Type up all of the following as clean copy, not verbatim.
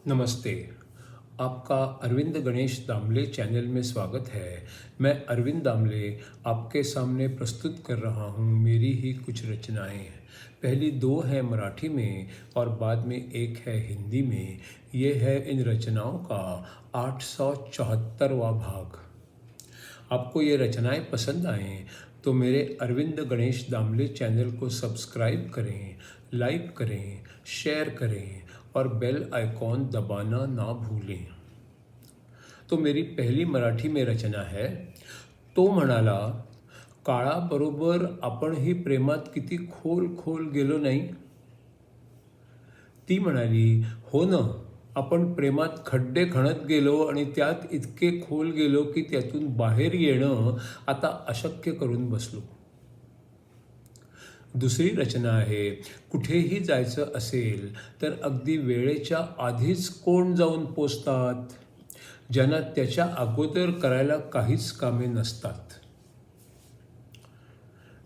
नमस्ते। आपका अरविंद गणेश दामले चैनल में स्वागत है। मैं अरविंद दामले आपके सामने प्रस्तुत कर रहा हूँ मेरी ही कुछ रचनाएं। पहली दो हैं मराठी में और बाद में एक है हिंदी में। ये है इन रचनाओं का 874वां भाग। आपको ये रचनाएं पसंद आएँ तो मेरे अरविंद गणेश दामले चैनल को सब्सक्राइब करें, लाइक करें, शेयर करें और बेल आइकॉन दबाना ना भूलें। तो मेरी पहली मराठी में रचना है, तो म्हणाला, काळाबरोबर आपणही प्रेमात किती खोल खोल गेलो नाही. ती म्हणाली, हो ना, आपण प्रेमात खड्डे खणत गेलो आणि त्यात इतके खोल गेलो की त्यातून बाहेर येणं आता अशक्य करून बसलो. दुसरी रचना आहे, कुठेही जायचं असेल तर अगदी वेळेच्या आधीच कोण जाऊन पोचतात, ज्यांना त्याच्या अगोदर करायला काहीच कामे नसतात.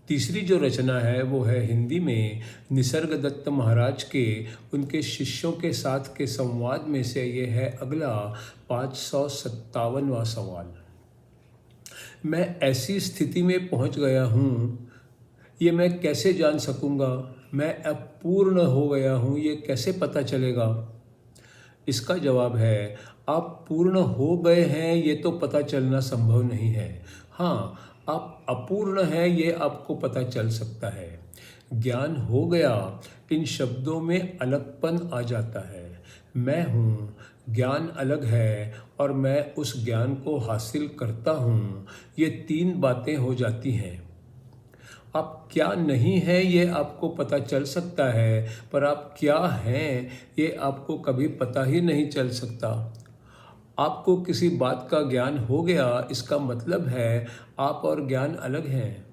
तीसरी जो रचना है वो है हिंदी में निसर्ग दत्त महाराज के उनके शिष्यों के साथ के संवाद में से ये है अगला 557वां सवाल। मैं ऐसी स्थिति में पहुंच गया हूँ, ये मैं कैसे जान सकूँगा? मैं अब पूर्ण हो गया हूँ, ये कैसे पता चलेगा? इसका जवाब है, आप पूर्ण हो गए हैं ये तो पता चलना संभव नहीं है। हाँ, आप अपूर्ण हैं ये आपको पता चल सकता है। ज्ञान हो गया, इन शब्दों में अलगपन आ जाता है। मैं हूँ, ज्ञान अलग है और मैं उस ज्ञान को हासिल करता हूँ, ये तीन बातें हो जाती हैं। आप क्या नहीं हैं ये आपको पता चल सकता है, पर आप क्या हैं ये आपको कभी पता ही नहीं चल सकता। आपको किसी बात का ज्ञान हो गया, इसका मतलब है आप और ज्ञान अलग हैं।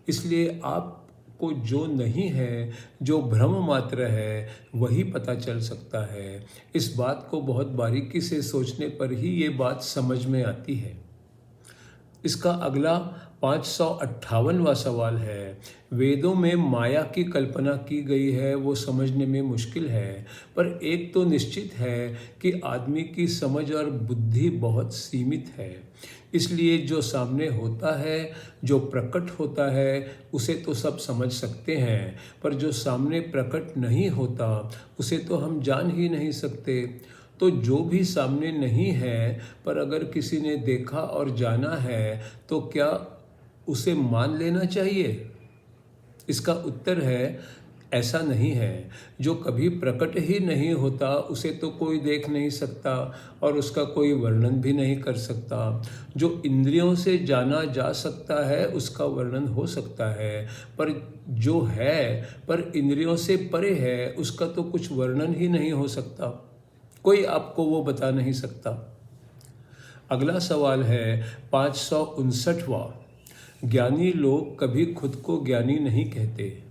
इसलिए आपको जो नहीं है, जो भ्रम मात्र है, वही पता चल सकता है। इस बात को बहुत बारीकी से सोचने पर ही ये बात समझ में आती है। इसका अगला 558वां सवाल है, वेदों में माया की कल्पना की गई है, वो समझने में मुश्किल है, पर एक तो निश्चित है कि आदमी की समझ और बुद्धि बहुत सीमित है। इसलिए जो सामने होता है, जो प्रकट होता है, उसे तो सब समझ सकते हैं, पर जो सामने प्रकट नहीं होता, उसे तो हम जान ही नहीं सकते। तो जो भी सामने नहीं है, पर अगर किसी ने देखा और जाना है, तो क्या उसे मान लेना चाहिए? इसका उत्तर है, ऐसा नहीं है। जो कभी प्रकट ही नहीं होता, उसे तो कोई देख नहीं सकता और उसका कोई वर्णन भी नहीं कर सकता। जो इंद्रियों से जाना जा सकता है, उसका वर्णन हो सकता है, पर जो है, पर इंद्रियों से परे है, उसका तो कुछ वर्णन ही नहीं हो सकता। कोई आपको वो बता नहीं सकता। अगला सवाल है 559वां, ज्ञानी लोग कभी खुद को ज्ञानी नहीं कहते,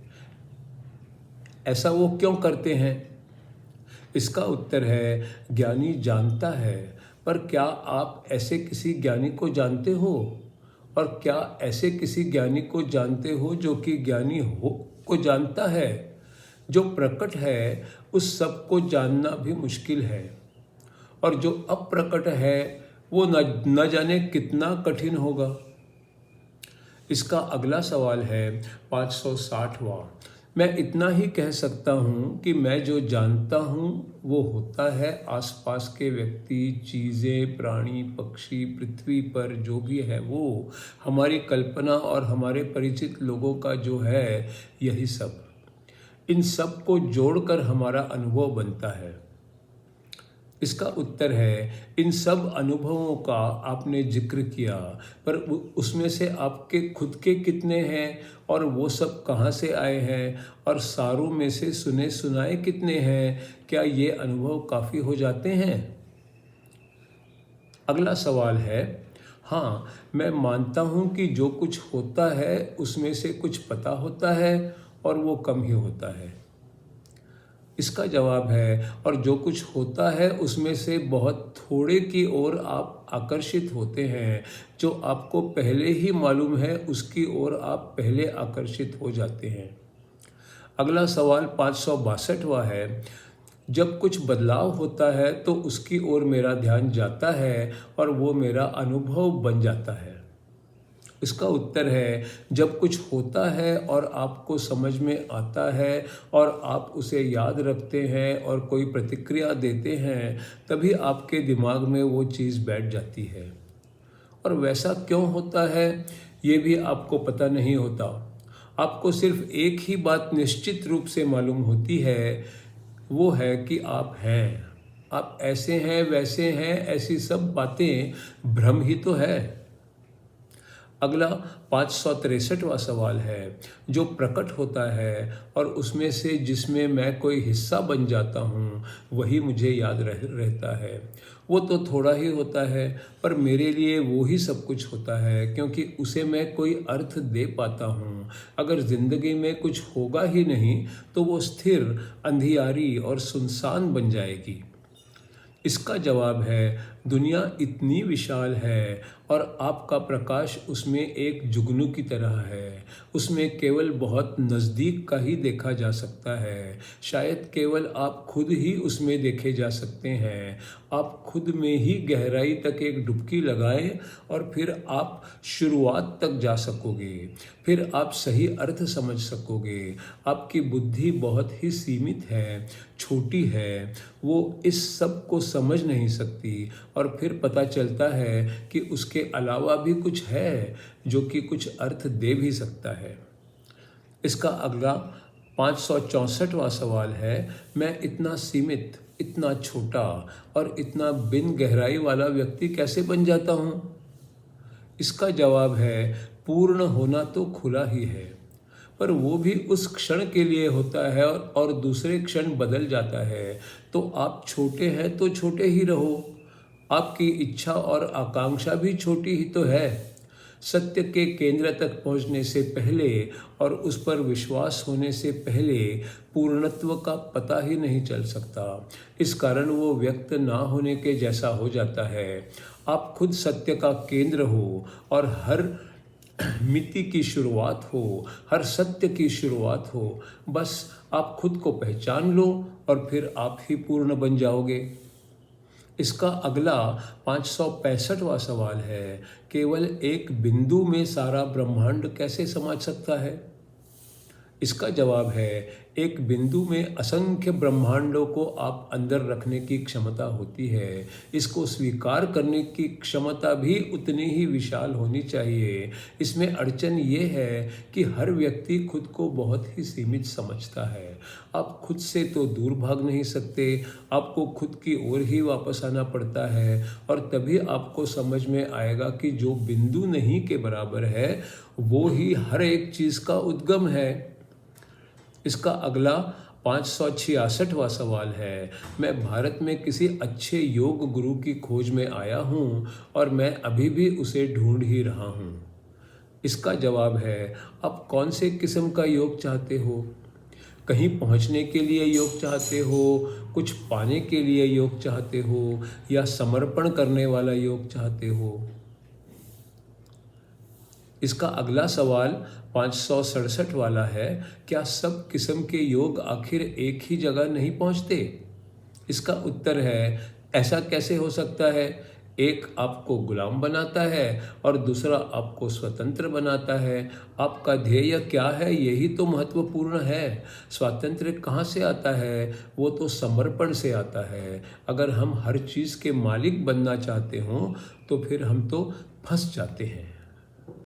ऐसा वो क्यों करते हैं? इसका उत्तर है, ज्ञानी जानता है, पर क्या आप ऐसे किसी ज्ञानी को जानते हो? और क्या ऐसे किसी ज्ञानी को जानते हो जो कि ज्ञानी हो को जानता है? जो प्रकट है उस सब को जानना भी मुश्किल है, और जो अप्रकट है वो न जाने कितना कठिन होगा। इसका अगला सवाल है 560वां, मैं इतना ही कह सकता हूँ कि मैं जो जानता हूँ वो होता है आसपास के व्यक्ति, चीज़ें, प्राणी, पक्षी, पृथ्वी पर जो भी है वो, हमारी कल्पना और हमारे परिचित लोगों का जो है, यही सब। इन सब को जोड़कर हमारा अनुभव बनता है। इसका उत्तर है, इन सब अनुभवों का आपने जिक्र किया, पर उसमें से आपके खुद के कितने हैं और वो सब कहाँ से आए हैं, और सारों में से सुने सुनाए कितने हैं? क्या ये अनुभव काफ़ी हो जाते हैं? अगला सवाल है, हाँ, मैं मानता हूँ कि जो कुछ होता है उसमें से कुछ पता होता है और वो कम ही होता है। इसका जवाब है, और जो कुछ होता है उसमें से बहुत थोड़े की ओर आप आकर्षित होते हैं। जो आपको पहले ही मालूम है उसकी ओर आप पहले आकर्षित हो जाते हैं। अगला सवाल 562वां है, जब कुछ बदलाव होता है तो उसकी ओर मेरा ध्यान जाता है और वो मेरा अनुभव बन जाता है। इसका उत्तर है, जब कुछ होता है और आपको समझ में आता है और आप उसे याद रखते हैं और कोई प्रतिक्रिया देते हैं, तभी आपके दिमाग में वो चीज़ बैठ जाती है। और वैसा क्यों होता है, ये भी आपको पता नहीं होता। आपको सिर्फ एक ही बात निश्चित रूप से मालूम होती है, वो है कि आप हैं। आप ऐसे हैं, वैसे हैं, ऐसी सब बातें भ्रम ही तो है। अगला 563वां सवाल है, जो प्रकट होता है और उसमें से जिसमें मैं कोई हिस्सा बन जाता हूँ, वही मुझे याद रहता है। वो तो थोड़ा ही होता है, पर मेरे लिए वो ही सब कुछ होता है, क्योंकि उसे मैं कोई अर्थ दे पाता हूँ। अगर ज़िंदगी में कुछ होगा ही नहीं, तो वो स्थिर, अंधियारी और सुनसान बन जाएगी। इसका जवाब है, दुनिया इतनी विशाल है और आपका प्रकाश उसमें एक जुगनू की तरह है। उसमें केवल बहुत नज़दीक का ही देखा जा सकता है। शायद केवल आप खुद ही उसमें देखे जा सकते हैं। आप खुद में ही गहराई तक एक डुबकी लगाएं और फिर आप शुरुआत तक जा सकोगे। फिर आप सही अर्थ समझ सकोगे। आपकी बुद्धि बहुत ही सीमित है, छोटी है, वो इस सब को समझ नहीं सकती, और फिर पता चलता है कि उसके अलावा भी कुछ है जो कि कुछ अर्थ दे भी सकता है। इसका अगला 564वां सवाल है, मैं इतना सीमित, इतना छोटा और इतना बिन गहराई वाला व्यक्ति कैसे बन जाता हूँ? इसका जवाब है, पूर्ण होना तो खुला ही है, पर वो भी उस क्षण के लिए होता है और दूसरे क्षण बदल जाता है। तो आप छोटे हैं तो छोटे ही रहो। आपकी इच्छा और आकांक्षा भी छोटी ही तो है। सत्य के केंद्र तक पहुंचने से पहले और उस पर विश्वास होने से पहले पूर्णत्व का पता ही नहीं चल सकता। इस कारण वो व्यक्त ना होने के जैसा हो जाता है। आप खुद सत्य का केंद्र हो और हर मिति की शुरुआत हो, हर सत्य की शुरुआत हो। बस आप खुद को पहचान लो और फिर आप ही पूर्ण बन जाओगे। इसका अगला 565वां सवाल है, केवल एक बिंदु में सारा ब्रह्मांड कैसे समा सकता है? इसका जवाब है, एक बिंदु में असंख्य ब्रह्मांडों को आप अंदर रखने की क्षमता होती है। इसको स्वीकार करने की क्षमता भी उतनी ही विशाल होनी चाहिए। इसमें अड़चन ये है कि हर व्यक्ति खुद को बहुत ही सीमित समझता है। आप खुद से तो दूर भाग नहीं सकते, आपको खुद की ओर ही वापस आना पड़ता है, और तभी आपको समझ में आएगा कि जो बिंदु नहीं के बराबर है, वो ही हर एक चीज़ का उद्गम है। इसका अगला 566वां सवाल है, मैं भारत में किसी अच्छे योग गुरु की खोज में आया हूँ और मैं अभी भी उसे ढूंढ ही रहा हूँ। इसका जवाब है, आप कौन से किस्म का योग चाहते हो? कहीं पहुँचने के लिए योग चाहते हो, कुछ पाने के लिए योग चाहते हो, या समर्पण करने वाला योग चाहते हो? इसका अगला सवाल 567 वाला है, क्या सब किस्म के योग आखिर एक ही जगह नहीं पहुंचते? इसका उत्तर है, ऐसा कैसे हो सकता है? एक आपको गुलाम बनाता है और दूसरा आपको स्वतंत्र बनाता है। आपका ध्येय क्या है, यही तो महत्वपूर्ण है। स्वातंत्र्य कहाँ से आता है? वो तो समर्पण से आता है। अगर हम हर चीज़ के मालिक बनना चाहते हों तो फिर हम तो फंस जाते हैं।